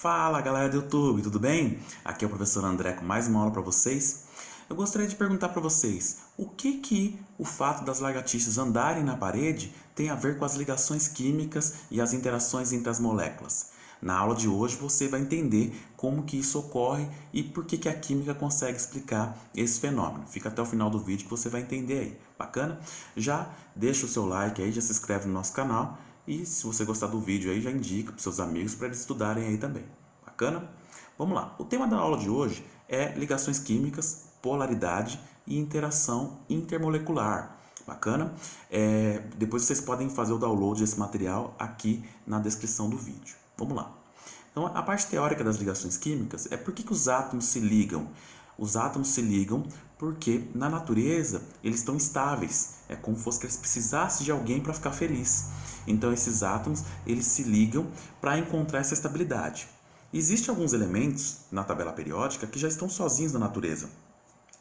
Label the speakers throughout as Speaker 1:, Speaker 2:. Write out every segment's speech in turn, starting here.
Speaker 1: Fala galera do YouTube, tudo bem? Aqui é o professor André com mais uma aula para vocês. Eu gostaria de perguntar para vocês, o que o fato das lagartixas andarem na parede tem a ver com as ligações químicas e as interações entre as moléculas? Na aula de hoje você vai entender como que isso ocorre e por que a química consegue explicar esse fenômeno. Fica até o final do vídeo que você vai entender aí. Bacana? Já deixa o seu like aí, já se inscreve no nosso canal. E se você gostar do vídeo aí, já indica para seus amigos para eles estudarem aí também. Bacana? Vamos lá. O tema da aula de hoje é ligações químicas, polaridade e interação intermolecular. Bacana? Depois vocês podem fazer o download desse material aqui na descrição do vídeo. Vamos lá. Então, a parte teórica das ligações químicas é por que os átomos se ligam. Os átomos se ligam porque na natureza eles estão estáveis. É como se fosse que eles precisassem de alguém para ficar feliz. Então esses átomos eles se ligam para encontrar essa estabilidade. Existem alguns elementos na tabela periódica que já estão sozinhos na natureza.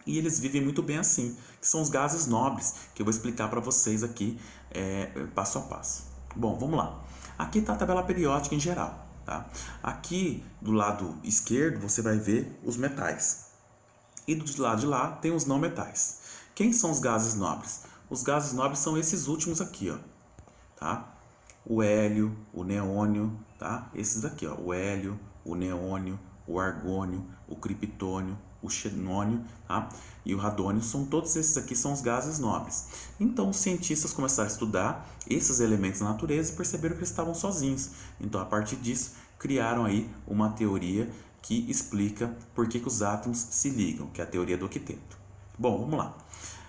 Speaker 1: E eles vivem muito bem assim, que são os gases nobres, que eu vou explicar para vocês aqui passo a passo. Bom, vamos lá. Aqui está a tabela periódica em geral. Tá? Aqui do lado esquerdo você vai ver os metais. E do lado de lá tem os não metais. Quem são os gases nobres? Os gases nobres são esses últimos aqui, ó. Tá? O hélio, o neônio, tá? Esses daqui, ó, o hélio, o neônio, o argônio, o criptônio, o xenônio, tá? E o radônio, todos esses aqui são os gases nobres. Então os cientistas começaram a estudar esses elementos na natureza e perceberam que eles estavam sozinhos. Então a partir disso criaram aí uma teoria que explica por que os átomos se ligam, que é a teoria do octeto. Bom, vamos lá.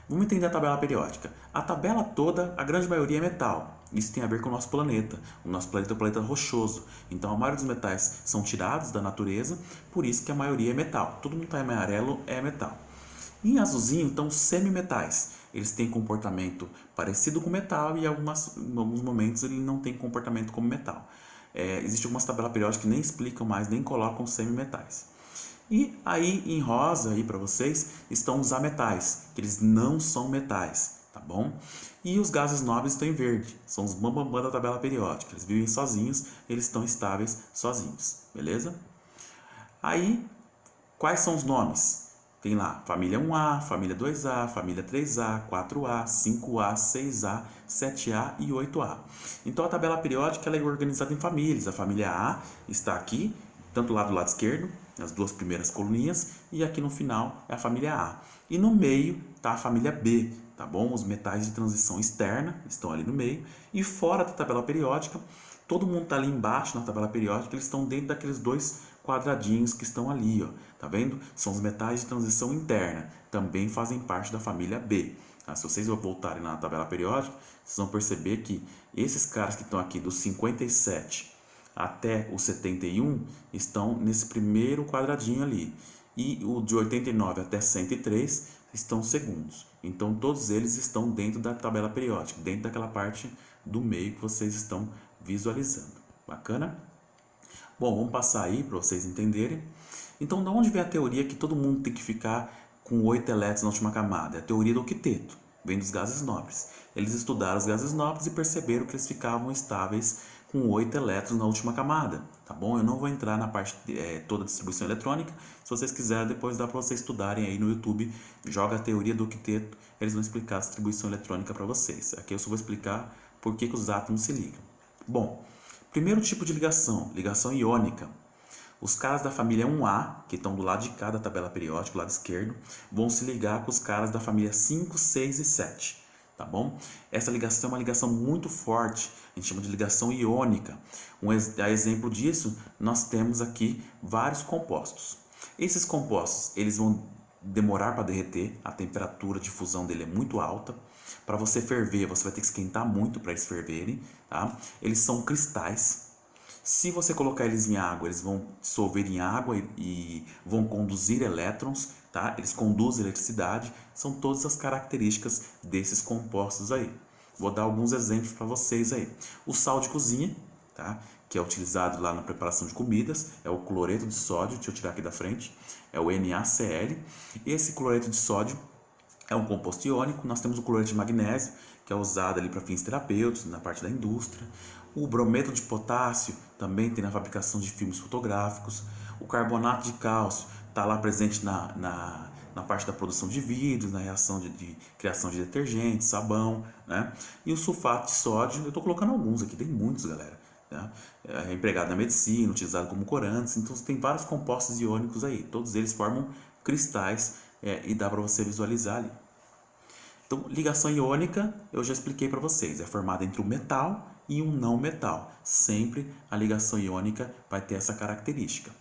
Speaker 1: Vamos entender a tabela periódica. A tabela toda, a grande maioria é metal. Isso tem a ver com o nosso planeta. O nosso planeta é um planeta rochoso. Então a maioria dos metais são tirados da natureza, por isso que a maioria é metal. Tudo que está em amarelo é metal. Em azulzinho estão semimetais. Eles têm comportamento parecido com metal e em alguns momentos ele não tem comportamento como metal. Existem algumas tabelas periódicas que nem explicam mais, nem colocam semimetais. E aí em rosa aí para vocês estão os ametais, que eles não são metais, tá bom? E os gases nobres estão em verde, são os bambambam da tabela periódica, eles vivem sozinhos, eles estão estáveis sozinhos, beleza? Aí, quais são os nomes? Tem lá família 1A, família 2A, família 3A, 4A, 5A, 6A, 7A e 8A. Então a tabela periódica ela é organizada em famílias. A família A está aqui, tanto lá do lado esquerdo, as duas primeiras coluninhas, e aqui no final é a família A. E no meio está a família B, tá bom? Os metais de transição externa estão ali no meio. E fora da tabela periódica, todo mundo está ali embaixo na tabela periódica, eles estão dentro daqueles dois quadradinhos que estão ali, ó. Tá vendo? São os metais de transição interna, também fazem parte da família B. Tá? Se vocês voltarem na tabela periódica, vocês vão perceber que esses caras que estão aqui dos 57 até o 71 estão nesse primeiro quadradinho ali. E o de 89 até 103 estão segundos. Então todos eles estão dentro da tabela periódica, dentro daquela parte do meio que vocês estão visualizando. Bacana? Bom, vamos passar aí para vocês entenderem. Então, de onde vem a teoria que todo mundo tem que ficar com 8 elétrons na última camada? É a teoria do octeto, vem dos gases nobres. Eles estudaram os gases nobres e perceberam que eles ficavam estáveis com 8 elétrons na última camada, tá bom? Eu não vou entrar na parte toda a distribuição eletrônica. Se vocês quiserem, depois dá para vocês estudarem aí no YouTube. Joga a teoria do octeto, eles vão explicar a distribuição eletrônica para vocês. Aqui eu só vou explicar por que os átomos se ligam. Bom, primeiro tipo de ligação, ligação iônica. Os caras da família 1A, que estão do lado de cá da tabela periódica, do lado esquerdo, vão se ligar com os caras da família 5, 6 e 7. Tá bom? Essa ligação é uma ligação muito forte, a gente chama de ligação iônica. A exemplo disso, nós temos aqui vários compostos. Esses compostos, eles vão demorar para derreter, a temperatura de fusão dele é muito alta. Para você ferver, você vai ter que esquentar muito para eles ferverem. Tá? Eles são cristais. Se você colocar eles em água, eles vão dissolver em água e vão conduzir elétrons, tá? Eles conduzem eletricidade, são todas as características desses compostos aí. Vou dar alguns exemplos para vocês aí. O sal de cozinha, tá? Que é utilizado lá na preparação de comidas, é o cloreto de sódio, deixa eu tirar aqui da frente, é o NaCl. Esse cloreto de sódio é um composto iônico. Nós temos o cloreto de magnésio, que é usado ali para fins terapêuticos, na parte da indústria. O brometo de potássio também tem na fabricação de filmes fotográficos. O carbonato de cálcio está lá presente na parte da produção de vidros, na reação de criação de detergente, sabão, né? E o sulfato de sódio, eu estou colocando alguns aqui, tem muitos, galera. Né? É empregado na medicina, utilizado como corantes, então tem vários compostos iônicos aí, todos eles formam cristais e dá para você visualizar ali. Então, ligação iônica, eu já expliquei para vocês, é formada entre um metal e um não metal. Sempre a ligação iônica vai ter essa característica.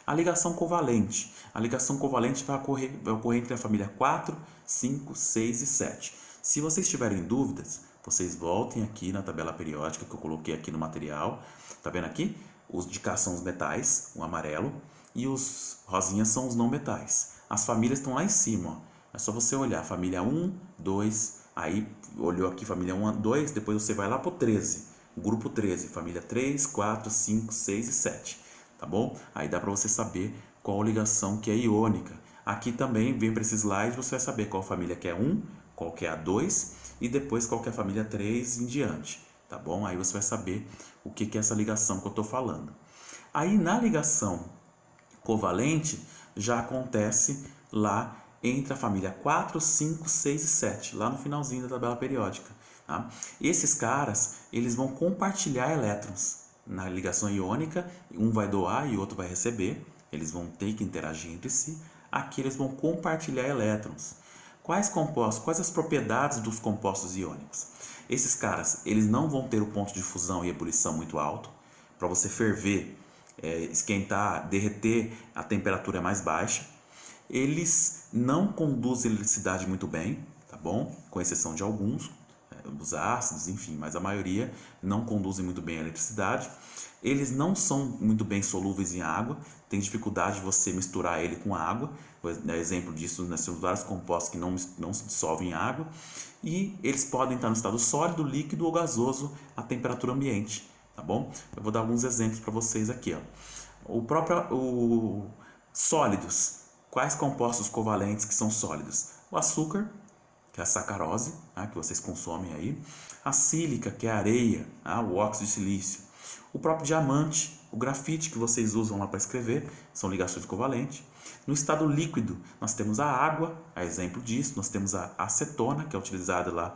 Speaker 1: A ligação covalente. A ligação covalente vai ocorrer entre a família 4, 5, 6 e 7. Se vocês tiverem dúvidas, vocês voltem aqui na tabela periódica que eu coloquei aqui no material. Tá vendo aqui? Os de cá são os metais, o amarelo, e os rosinhas são os não metais. As famílias estão lá em cima, ó. É só você olhar, família 1, 2, aí olhou aqui família 1, 2, depois você vai lá para o 13, grupo 13, família 3, 4, 5, 6 e 7, tá bom? Aí dá para você saber qual ligação que é iônica. Aqui também vem para esse slide, você vai saber qual família que é 1, qual que é a 2 e depois qual que é a família 3 em diante, tá bom? Aí você vai saber o que é essa ligação que eu estou falando. Aí na ligação covalente já acontece lá entre a família 4, 5, 6 e 7, lá no finalzinho da tabela periódica. Tá? Esses caras, eles vão compartilhar elétrons na ligação iônica, um vai doar e o outro vai receber, eles vão ter que interagir entre si. Aqui eles vão compartilhar elétrons. Quais compostos, quais as propriedades dos compostos iônicos? Esses caras, eles não vão ter o ponto de fusão e ebulição muito alto. Para você ferver, esquentar, derreter, a temperatura é mais baixa. Eles não conduzem eletricidade muito bem, tá bom? Com exceção de alguns, os ácidos, enfim, mas a maioria não conduzem muito bem a eletricidade. Eles não são muito bem solúveis em água, tem dificuldade de você misturar ele com água. Exemplo disso, nós temos vários compostos que não se dissolvem em água. E eles podem estar no estado sólido, líquido ou gasoso à temperatura ambiente, tá bom? Eu vou dar alguns exemplos para vocês aqui, ó. Sólidos. Quais compostos covalentes que são sólidos? O açúcar, que é a sacarose, tá, que vocês consomem aí. A sílica, que é a areia, tá, o óxido de silício. O próprio diamante, o grafite que vocês usam lá para escrever, são ligações covalentes. No estado líquido, nós temos a água, a exemplo disso. Nós temos a acetona, que é utilizada lá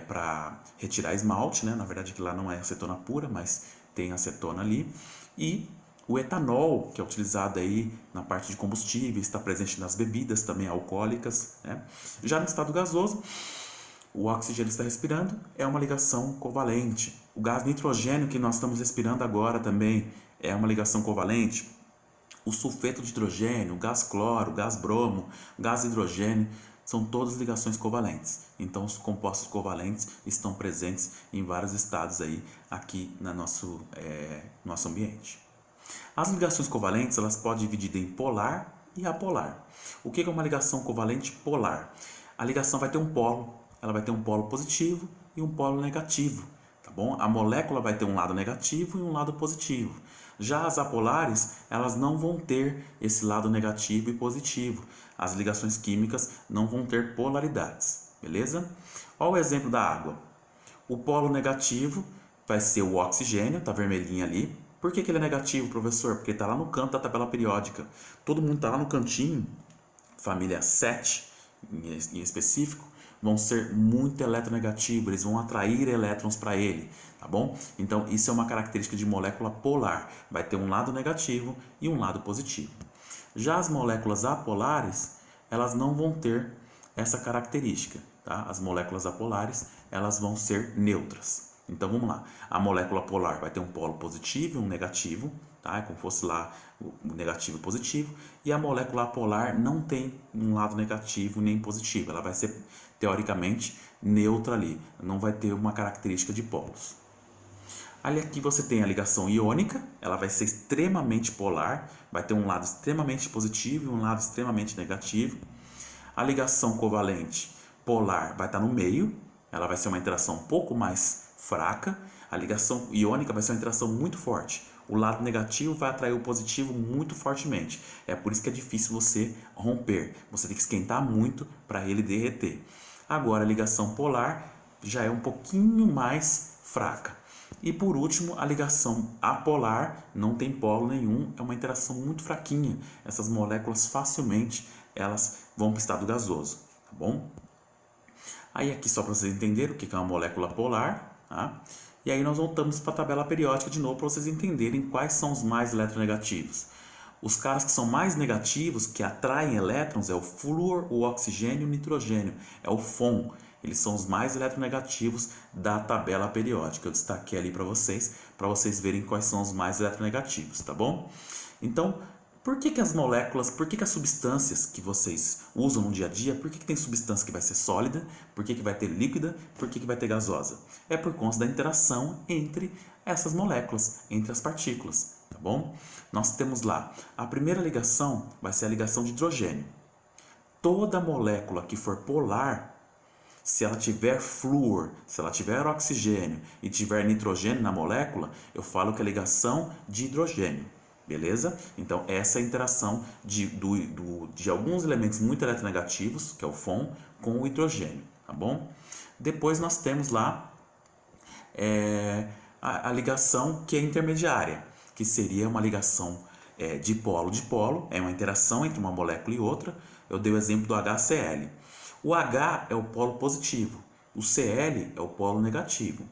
Speaker 1: para retirar esmalte, né? Na verdade, aqui lá não é acetona pura, mas tem acetona ali. E o etanol, que é utilizado aí na parte de combustíveis, está presente nas bebidas também alcoólicas, né? Já no estado gasoso, o oxigênio está respirando é uma ligação covalente. O gás nitrogênio que nós estamos respirando agora também é uma ligação covalente. O sulfeto de hidrogênio, o gás cloro, o gás bromo, o gás hidrogênio, são todas ligações covalentes. Então, os compostos covalentes estão presentes em vários estados aí, aqui no nosso ambiente. As ligações covalentes, elas podem dividir em polar e apolar. O que é uma ligação covalente polar? A ligação vai ter um polo, ela vai ter um polo positivo e um polo negativo, tá bom? A molécula vai ter um lado negativo e um lado positivo. Já as apolares, elas não vão ter esse lado negativo e positivo. As ligações químicas não vão ter polaridades, beleza? Olha o exemplo da água. O polo negativo vai ser o oxigênio, tá vermelhinho ali. Por que ele é negativo, professor? Porque está lá no canto da tabela periódica. Todo mundo está lá no cantinho, família 7 em específico, vão ser muito eletronegativos, eles vão atrair elétrons para ele, tá bom? Então, isso é uma característica de molécula polar, vai ter um lado negativo e um lado positivo. Já as moléculas apolares, elas não vão ter essa característica, tá? As moléculas apolares, elas vão ser neutras. Então vamos lá, a molécula polar vai ter um polo positivo e um negativo, tá? É como fosse lá o negativo e o positivo, e a molécula apolar não tem um lado negativo nem positivo, ela vai ser teoricamente neutra ali, não vai ter uma característica de polos. Ali aqui você tem a ligação iônica, ela vai ser extremamente polar, vai ter um lado extremamente positivo e um lado extremamente negativo. A ligação covalente polar vai estar no meio, ela vai ser uma interação um pouco mais fraca. A ligação iônica vai ser uma interação muito forte. O lado negativo vai atrair o positivo muito fortemente. É por isso que é difícil você romper. Você tem que esquentar muito para ele derreter. Agora, a ligação polar já é um pouquinho mais fraca. E por último, a ligação apolar, não tem polo nenhum, é uma interação muito fraquinha. Essas moléculas facilmente elas vão para o estado gasoso, tá bom? Aí aqui só para vocês entenderem o que é uma molécula polar, tá? E aí nós voltamos para a tabela periódica de novo para vocês entenderem quais são os mais eletronegativos. Os caras que são mais negativos, que atraem elétrons, é o flúor, o oxigênio e o nitrogênio, é o FON. Eles são os mais eletronegativos da tabela periódica. Eu destaquei ali para vocês verem quais são os mais eletronegativos, tá bom? Então, por que as moléculas, por que as substâncias que vocês usam no dia a dia, por que tem substância que vai ser sólida, por que vai ter líquida, por que vai ter gasosa? É por conta da interação entre essas moléculas, entre as partículas, tá bom? Nós temos lá, a primeira ligação vai ser a ligação de hidrogênio. Toda molécula que for polar, se ela tiver flúor, se ela tiver oxigênio e tiver nitrogênio na molécula, eu falo que é ligação de hidrogênio. Beleza? Então, essa é a interação de alguns elementos muito eletronegativos, que é o FON, com o hidrogênio, tá bom? Depois nós temos lá a ligação que é intermediária, que seria uma ligação de polo, é uma interação entre uma molécula e outra. Eu dei o exemplo do HCl. O H é o polo positivo, o Cl é o polo negativo.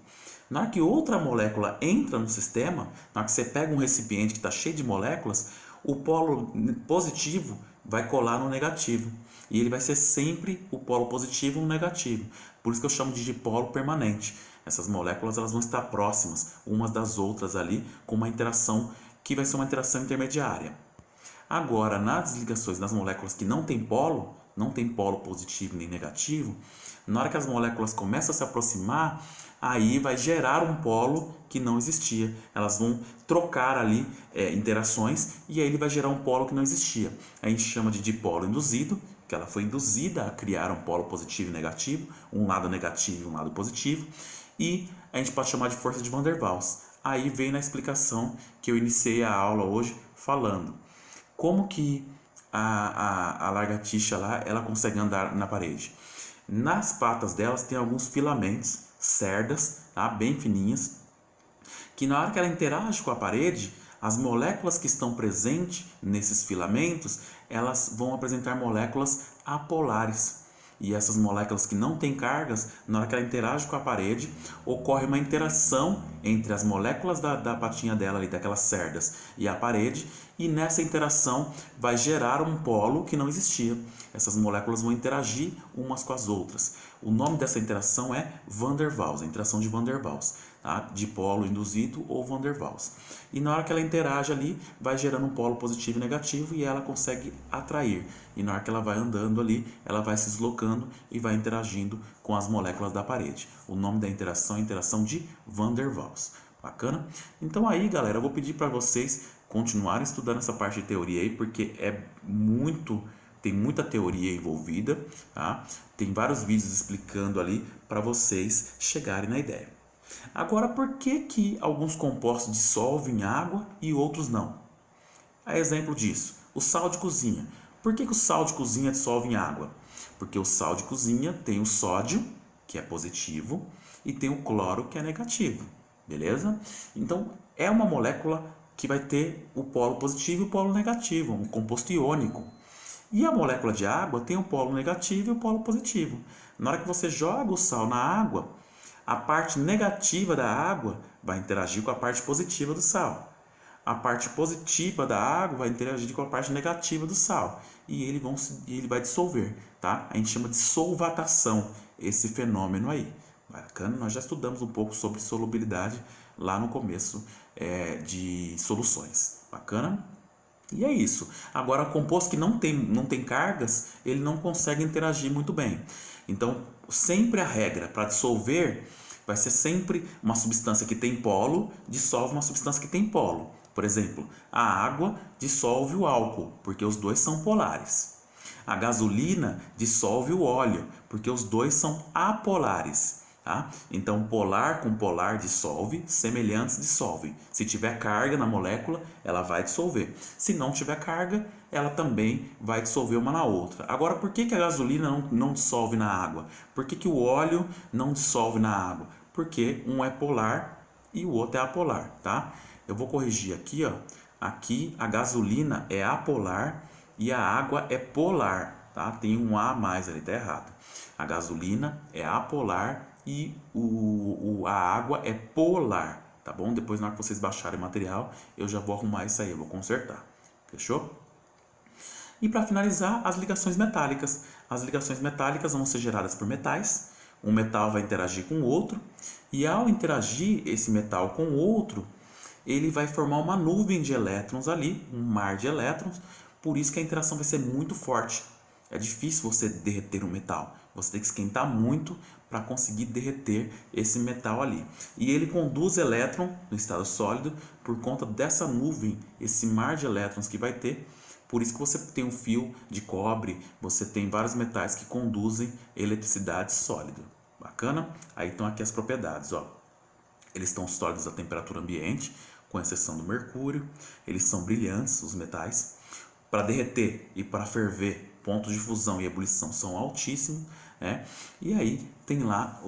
Speaker 1: Na hora que outra molécula entra no sistema, na hora que você pega um recipiente que está cheio de moléculas, o polo positivo vai colar no negativo. E ele vai ser sempre o polo positivo no negativo. Por isso que eu chamo de dipolo permanente. Essas moléculas elas vão estar próximas umas das outras ali, com uma interação que vai ser uma interação intermediária. Agora, nas ligações das moléculas que não tem polo positivo nem negativo, na hora que as moléculas começam a se aproximar, aí vai gerar um polo que não existia. Elas vão trocar ali interações e aí ele vai gerar um polo que não existia. A gente chama de dipolo induzido, que ela foi induzida a criar um polo positivo e negativo, um lado negativo e um lado positivo, e a gente pode chamar de força de Van der Waals. Aí vem na explicação que eu iniciei a aula hoje falando. Como que a lagartixa lá, ela consegue andar na parede? Nas patas delas tem alguns filamentos, cerdas, tá? Bem fininhas, que na hora que ela interage com a parede, as moléculas que estão presentes nesses filamentos, elas vão apresentar moléculas apolares. E essas moléculas que não têm cargas, na hora que ela interage com a parede, ocorre uma interação entre as moléculas da patinha dela, ali, daquelas cerdas, e a parede, e nessa interação vai gerar um polo que não existia. Essas moléculas vão interagir umas com as outras. O nome dessa interação é Van der Waals, a interação de Van der Waals, tá? Dipolo induzido ou Van der Waals. E na hora que ela interage ali, vai gerando um polo positivo e negativo e ela consegue atrair. E na hora que ela vai andando ali, ela vai se deslocando e vai interagindo com as moléculas da parede. O nome da interação é interação de Van der Waals. Bacana? Então aí, galera, eu vou pedir para vocês continuarem estudando essa parte de teoria aí, porque tem muita teoria envolvida, tá? Tem vários vídeos explicando ali para vocês chegarem na ideia. Agora, por que alguns compostos dissolvem em água e outros não? A exemplo disso, o sal de cozinha. Por que o sal de cozinha dissolve em água? Porque o sal de cozinha tem o sódio, que é positivo, e tem o cloro, que é negativo. Beleza? Então, é uma molécula que vai ter o polo positivo e o polo negativo, um composto iônico. E a molécula de água tem o polo negativo e o polo positivo. Na hora que você joga o sal na água, a parte negativa da água vai interagir com a parte positiva do sal. A parte positiva da água vai interagir com a parte negativa do sal. E ele vai dissolver, tá? A gente chama de solvatação, esse fenômeno aí. Bacana? Nós já estudamos um pouco sobre solubilidade lá no começo de soluções. Bacana? E é isso. Agora, o composto que não tem cargas, ele não consegue interagir muito bem. Então, sempre a regra para dissolver vai ser sempre uma substância que tem polo dissolve uma substância que tem polo. Por exemplo, a água dissolve o álcool, porque os dois são polares. A gasolina dissolve o óleo, porque os dois são apolares. Tá? Então, polar com polar dissolve, semelhantes dissolvem. Se tiver carga na molécula, ela vai dissolver. Se não tiver carga, ela também vai dissolver uma na outra. Agora, por que a gasolina não dissolve na água? Por que o óleo não dissolve na água? Porque um é polar e o outro é apolar, tá? Eu vou corrigir aqui, ó. Aqui a gasolina é apolar e a água é polar, tá? Tem um A a mais ali, tá errado. A gasolina é apolar e a água é polar, tá bom? Depois, na hora que vocês baixarem o material, eu já vou arrumar isso aí, eu vou consertar. Fechou? E para finalizar, as ligações metálicas. As ligações metálicas vão ser geradas por metais. Um metal vai interagir com o outro. E ao interagir esse metal com o outro, ele vai formar uma nuvem de elétrons ali, um mar de elétrons. Por isso que a interação vai ser muito forte. É difícil você derreter um metal. Você tem que esquentar muito para conseguir derreter esse metal ali. E ele conduz elétron no estado sólido por conta dessa nuvem, esse mar de elétrons que vai ter. Por isso que você tem um fio de cobre, você tem vários metais que conduzem eletricidade sólida. Bacana? Aí estão aqui as propriedades, ó. Eles estão sólidos à temperatura ambiente, com exceção do mercúrio. Eles são brilhantes, os metais. Para derreter e para ferver, pontos de fusão e ebulição são altíssimos, né? E aí tem lá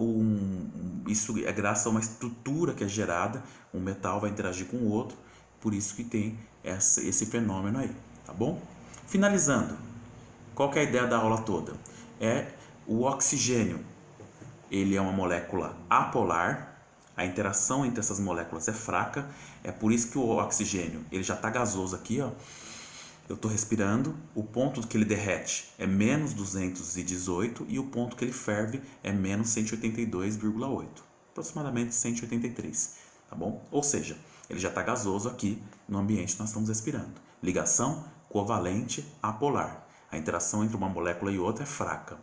Speaker 1: isso é graças a uma estrutura que é gerada, um metal vai interagir com o outro, por isso que tem esse fenômeno aí, tá bom? Finalizando, qual que é a ideia da aula toda? É o oxigênio, ele é uma molécula apolar, a interação entre essas moléculas é fraca, é por isso que o oxigênio ele já está gasoso aqui, ó. Eu estou respirando, o ponto que ele derrete é menos 218 e o ponto que ele ferve é menos 182,8, aproximadamente 183, tá bom? Ou seja, ele já está gasoso aqui no ambiente que nós estamos respirando. Ligação covalente apolar. A interação entre uma molécula e outra é fraca.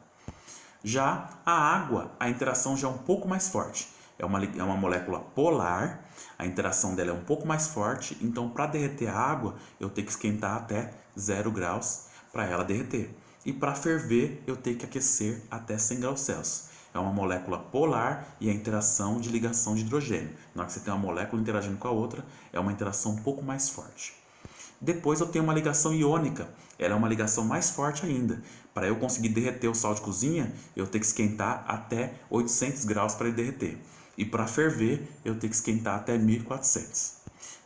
Speaker 1: Já a água, a interação já é um pouco mais forte. É uma molécula polar, a interação dela é um pouco mais forte, então para derreter a água eu tenho que esquentar até 0 graus para ela derreter. E para ferver eu tenho que aquecer até 100 graus Celsius. É uma molécula polar e a interação de ligação de hidrogênio. Na hora que você tem uma molécula interagindo com a outra, é uma interação um pouco mais forte. Depois eu tenho uma ligação iônica, ela é uma ligação mais forte ainda. Para eu conseguir derreter o sal de cozinha, eu tenho que esquentar até 800 graus para ele derreter. E para ferver, eu tenho que esquentar até 1400.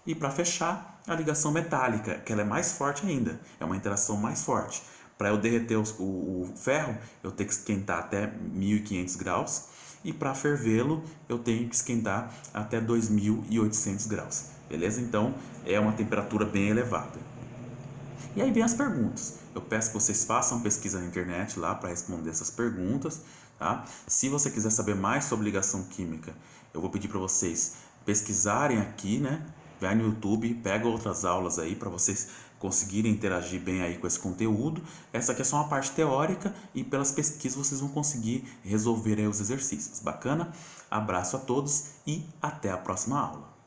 Speaker 1: E para fechar, a ligação metálica, que ela é mais forte ainda, é uma interação mais forte. Para eu derreter o ferro, eu tenho que esquentar até 1500 graus. E para fervê-lo, eu tenho que esquentar até 2800 graus. Beleza? Então, é uma temperatura bem elevada. E aí vem as perguntas. Eu peço que vocês façam pesquisa na internet lá para responder essas perguntas, tá? Se você quiser saber mais sobre ligação química, eu vou pedir para vocês pesquisarem aqui, né? Vai no YouTube, pega outras aulas aí para vocês conseguirem interagir bem aí com esse conteúdo. Essa aqui é só uma parte teórica e pelas pesquisas vocês vão conseguir resolver aí os exercícios. Bacana? Abraço a todos e até a próxima aula.